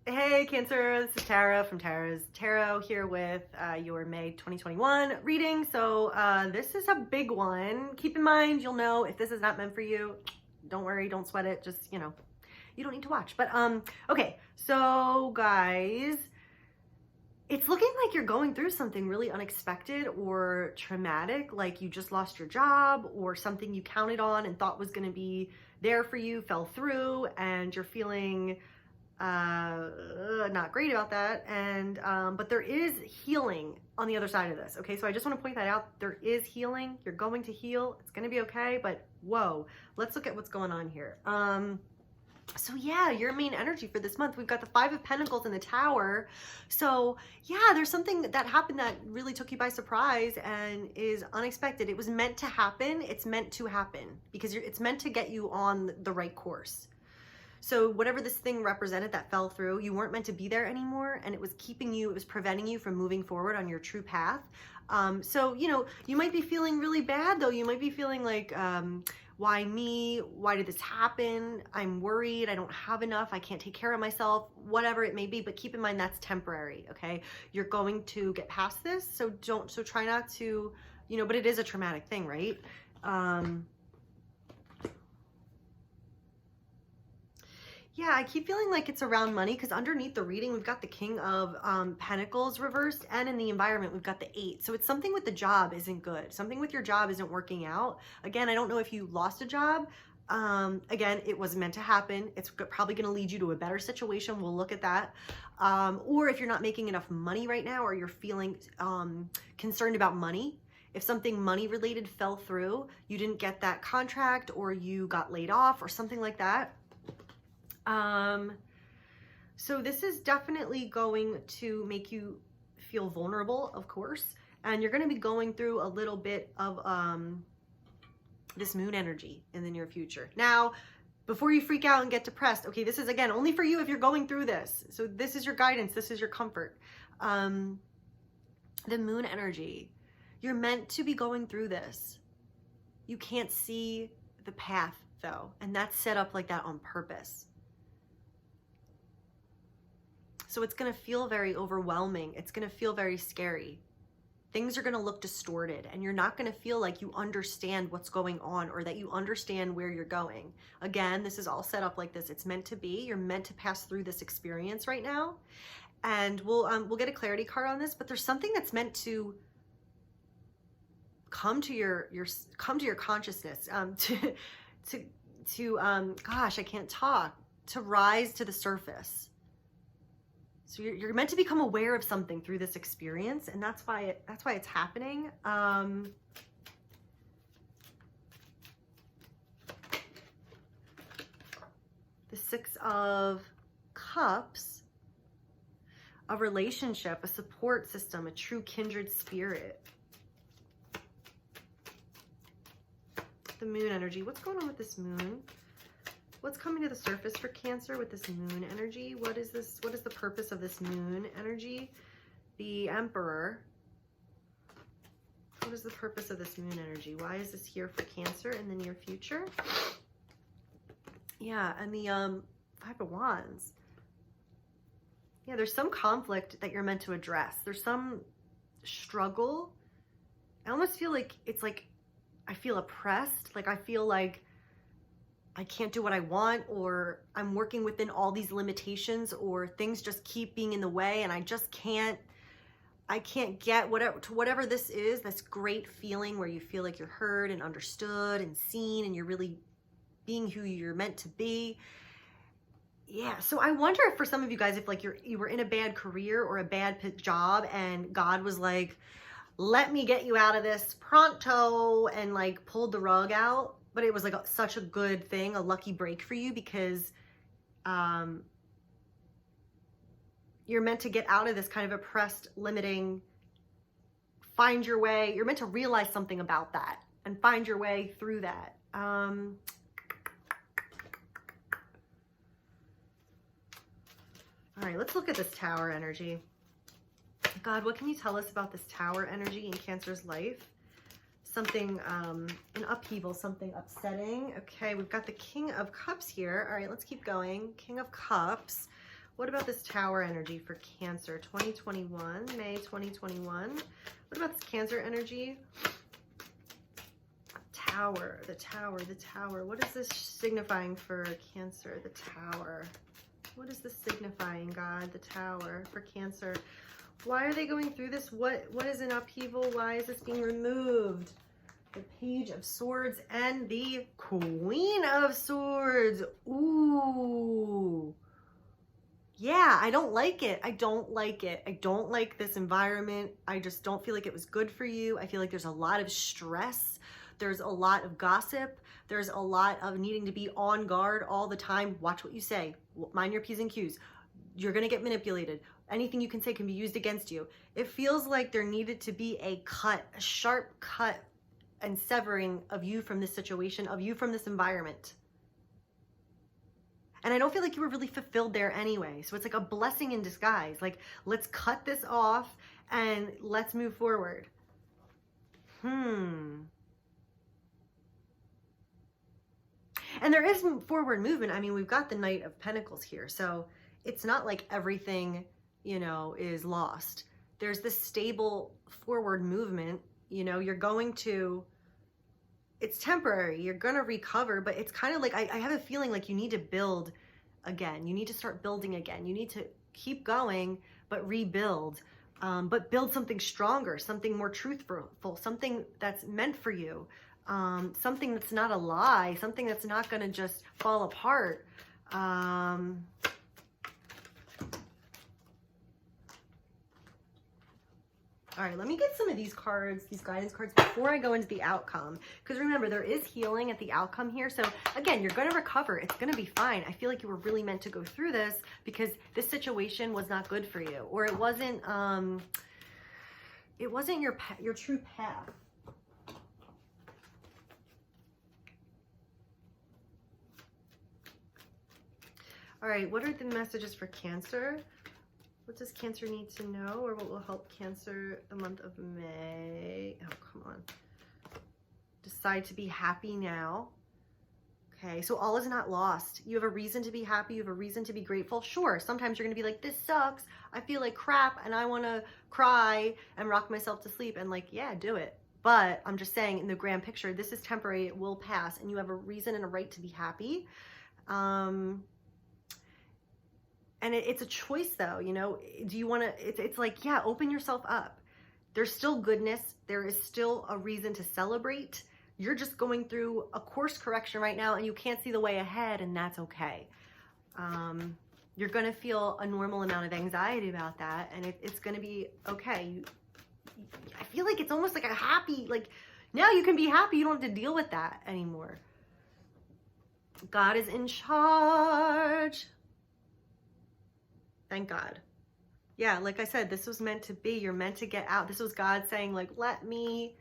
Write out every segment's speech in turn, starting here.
Hey Cancer, this is Tara from Tara's Tarot here with your May 2021 reading. So this is a big one. Keep in mind, you'll know if this is not meant for you. Don't worry, don't sweat it. Just, you don't need to watch. But okay, so guys, it's looking like you're going through something really unexpected or traumatic, like you just lost your job or something you counted on and thought was going to be there for you fell through, and you're feeling not great about that. And but there is healing on the other side of this. Okay, so I just want to point that out. There is healing. You're going to heal. It's going to be okay. But whoa, let's look at what's going on here. So yeah, your main energy for this month, we've got the Five of Pentacles in the Tower. So yeah, there's something that happened that really took you by surprise and is unexpected. It was meant to happen. It's meant to happen because it's meant to get you on the right course. So whatever this thing represented that fell through, you weren't meant to be there anymore, and it was keeping you, it was preventing you from moving forward on your true path. So, you might be feeling really bad though. You might be feeling like, why me? Why did this happen? I'm worried. I don't have enough. I can't take care of myself, whatever it may be. But keep in mind that's temporary. Okay. You're going to get past this. So try not to, but it is a traumatic thing, right? Yeah, I keep feeling like it's around money because underneath the reading, we've got the King of Pentacles reversed, and in the environment, we've got the 8. So it's something with the job isn't good. Something with your job isn't working out. Again, I don't know if you lost a job. Again, it was meant to happen. It's probably going to lead you to a better situation. We'll look at that. Or if you're not making enough money right now, or you're feeling concerned about money, if something money related fell through, you didn't get that contract, or you got laid off or something like that. So this is definitely going to make you feel vulnerable, of course, and you're going to be going through a little bit of, this moon energy in the near future. Now, before you freak out and get depressed, okay, this is again, only for you if you're going through this. So this is your guidance. This is your comfort. The moon energy, you're meant to be going through this. You can't see the path though, and that's set up like that on purpose. So it's going to feel very overwhelming. It's going to feel very scary. Things are going to look distorted, and you're not going to feel like you understand what's going on or that you understand where you're going. Again, this is all set up like this. It's meant to be. You're meant to pass through this experience right now. And we'll get a clarity card on this, but there's something that's meant to come to your consciousness, gosh, I can't talk, to rise to the surface. So you're meant to become aware of something through this experience, and that's why it's happening. The 6 of Cups, a relationship, a support system, a true kindred spirit. The moon energy. What's going on with this moon? What's coming to the surface for Cancer with this moon energy? What is this? What is the purpose of this moon energy? The Emperor. What is the purpose of this moon energy? Why is this here for Cancer in the near future? Yeah, and the 5 of Wands. Yeah, there's some conflict that you're meant to address. There's some struggle. I almost feel like it's like I feel oppressed. Like I feel like I can't do what I want, or I'm working within all these limitations, or things just keep being in the way, and I can't get whatever this is, this great feeling where you feel like you're heard and understood and seen, and you're really being who you're meant to be. Yeah, so I wonder if for some of you guys, if like you were in a bad career or a bad job, and God was like, let me get you out of this pronto, and like pulled the rug out. But it was like such a good thing, a lucky break for you, because you're meant to get out of this kind of oppressed, limiting, find your way. You're meant to realize something about that and find your way through that. All right, let's look at this Tower energy. God, what can you tell us about this Tower energy in Cancer's life? Something, an upheaval, something upsetting. Okay, we've got the King of Cups here. All right, let's keep going. King of Cups. What about this Tower energy for Cancer 2021, May 2021? What about this Cancer energy? Tower, the Tower, the Tower. What is this signifying for Cancer? The Tower. What is this signifying, God? The Tower for Cancer. Why are they going through this? What is an upheaval? Why is this being removed? The Page of Swords and the Queen of Swords. Ooh. Yeah, I don't like it. I don't like it. I don't like this environment. I just don't feel like it was good for you. I feel like there's a lot of stress. There's a lot of gossip. There's a lot of needing to be on guard all the time. Watch what you say. Mind your P's and Q's. You're going to get manipulated. Anything you can say can be used against you. It feels like there needed to be a cut, a sharp cut and severing of you from this situation, of you from this environment. And I don't feel like you were really fulfilled there anyway. So it's like a blessing in disguise. Like, let's cut this off and let's move forward. And there is forward movement. I mean, we've got the Knight of Pentacles here. So it's not like everything, you know, is lost. There's this stable forward movement. You know, you're going to, it's temporary. You're going to recover, but it's kind of like, I have a feeling like you need to build again. You need to start building again. You need to keep going, but rebuild, but build something stronger, something more truthful, something that's meant for you. Something that's not a lie, something that's not going to just fall apart. All right, let me get some of these cards, these guidance cards, before I go into the outcome. Because remember, there is healing at the outcome here. So again, you're going to recover. It's going to be fine. I feel like you were really meant to go through this because this situation was not good for you, or it wasn't your true path. All right, what are the messages for Cancer? What does Cancer need to know, or what will help Cancer the month of May? Oh, come on. Decide to be happy now. Okay, so all is not lost. You have a reason to be happy. You have a reason to be grateful. Sure, sometimes you're going to be like, this sucks. I feel like crap, and I want to cry and rock myself to sleep. And like, yeah, do it. But I'm just saying, in the grand picture, this is temporary. It will pass, and you have a reason and a right to be happy. And it's a choice though, you know, do you want to, it's like, yeah, open yourself up. There's still goodness. There is still a reason to celebrate. You're just going through a course correction right now and you can't see the way ahead, and that's okay. You're going to feel a normal amount of anxiety about that, and it's going to be okay. I feel like it's almost like a happy, like now you can be happy. You don't have to deal with that anymore. God is in charge. Thank God. Yeah, like I said, this was meant to be. You're meant to get out. This was God saying, like, let me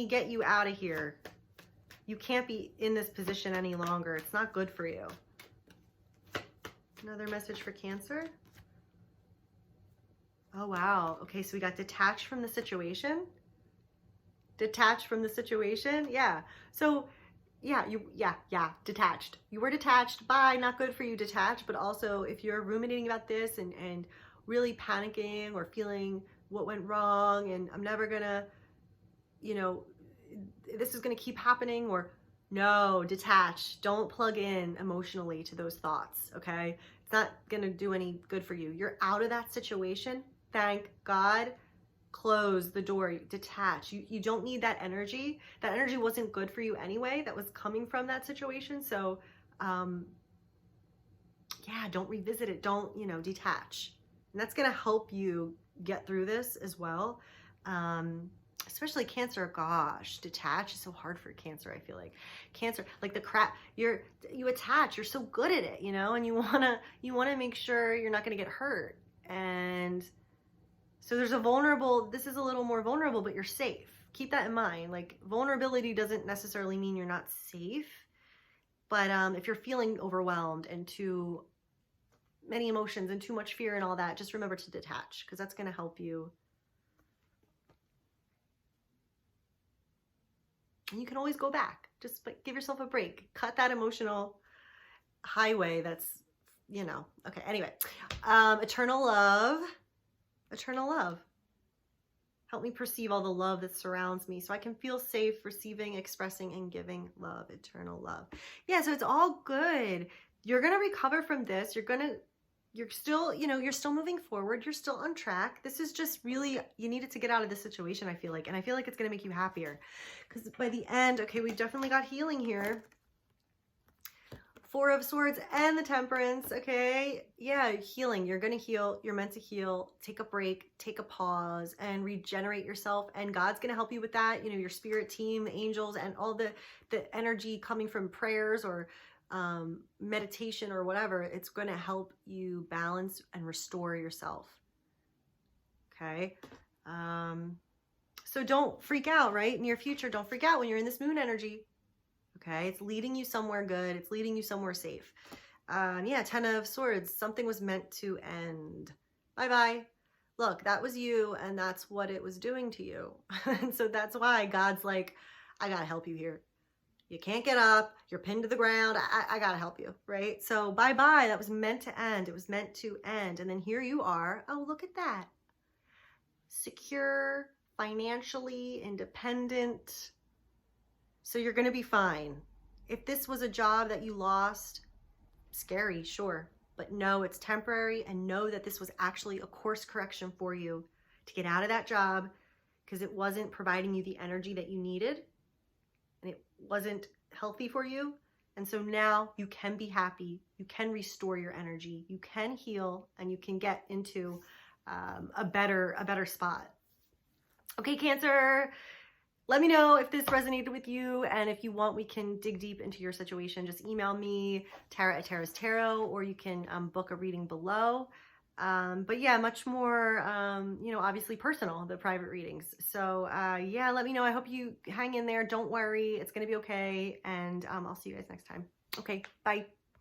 get you out of here. You can't be in this position any longer. It's not good for you. Another message for Cancer. Oh, wow. Okay, so we got detached from the situation. Detached from the situation. Yeah. So yeah, detached. You were detached. Bye, not good for you, detached. But also, if you're ruminating about this and really panicking or feeling what went wrong and I'm never gonna, you know, this is gonna keep happening, or no, detach. Don't plug in emotionally to those thoughts, okay? It's not gonna do any good for you. You're out of that situation. Thank God. Close the door, detach. You don't need that energy. That energy wasn't good for you anyway. That was coming from that situation. So, yeah, don't revisit it. Don't, you know, detach. And that's going to help you get through this as well. Especially Cancer. Gosh, detach is so hard for Cancer. I feel like Cancer, like the crap, you attach, you're so good at it, you know, and you want to make sure you're not going to get hurt. And so there's this is a little more vulnerable, but you're safe. Keep that in mind. Like, vulnerability doesn't necessarily mean you're not safe. But if you're feeling overwhelmed and too many emotions and too much fear and all that, just remember to detach, because that's going to help you. And you can always go back. Just give yourself a break. Cut that emotional highway that's you know, okay, anyway, eternal love, eternal love. Help me perceive all the love that surrounds me so I can feel safe receiving, expressing, and giving love, eternal love. Yeah, so it's all good. You're going to recover from this. You're still, you know, you're still moving forward. You're still on track. This is just really, you needed to get out of this situation, I feel like. And I feel like it's going to make you happier. Because by the end, okay, we definitely got healing here. Four of Swords and the Temperance, okay? Yeah, healing. You're going to heal. You're meant to heal. Take a break, take a pause, and regenerate yourself. And God's going to help you with that. You know, your spirit team, the angels, and all the energy coming from prayers or meditation or whatever. It's going to help you balance and restore yourself, okay? So don't freak out, right? Near future, don't freak out when you're in this moon energy. Okay, it's leading you somewhere good. It's leading you somewhere safe. Yeah, 10 of Swords. Something was meant to end. Bye-bye. Look, that was you, and that's what it was doing to you. And so that's why God's like, I got to help you here. You can't get up. You're pinned to the ground. I got to help you, right? So bye-bye. That was meant to end. It was meant to end. And then here you are. Oh, look at that. Secure, financially independent. So you're going to be fine. If this was a job that you lost, scary, sure. But no, it's temporary, and know that this was actually a course correction for you to get out of that job because it wasn't providing you the energy that you needed and it wasn't healthy for you. And so now you can be happy. You can restore your energy. You can heal, and you can get into a better spot. Okay, Cancer. Let me know if this resonated with you, and if you want, we can dig deep into your situation. Just email me, Tara@Tara's Tarot, or you can book a reading below. But yeah, much more, you know, obviously personal, the private readings. So yeah, let me know. I hope you hang in there. Don't worry. It's going to be okay. And I'll see you guys next time. Okay, bye.